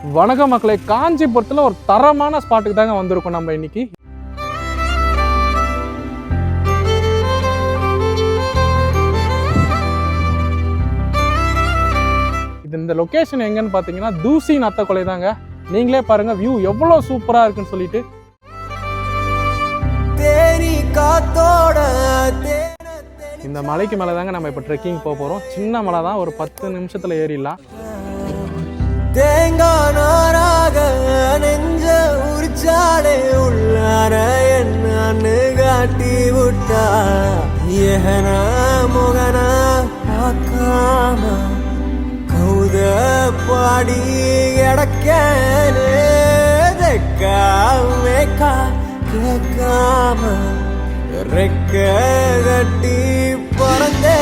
வணக்கம் மக்களே, காஞ்சிபுரத்தில் ஒரு தரமான ஸ்பாட்டுக்கு தாங்க வந்திருக்கோம் நம்ம இன்னைக்கு. இந்த லொகேஷன் எங்கன்னு பார்த்தீங்கன்னா தூசி நத்தக்கொலை தாங்க. நீங்களே பாருங்க வியூ எவ்வளோ சூப்பராக இருக்குன்னு சொல்லிட்டு. இந்த மலைக்கு மேலே தாங்க நம்ம இப்போ ட்ரெக்கிங் போக போகிறோம். சின்ன மலை தான், ஒரு 10 நிமிஷத்தில் ஏறிடலாம். தேங்கானாராக நெஞ்ச உரிச்சாலே உள்ளார என்னன்னு காட்டி விட்டா ஏகனா முகனா பார்க்காம கௌத பாடி கிடக்கேனே மேக்கா கேட்காம ரெக்க கட்டி பறந்தே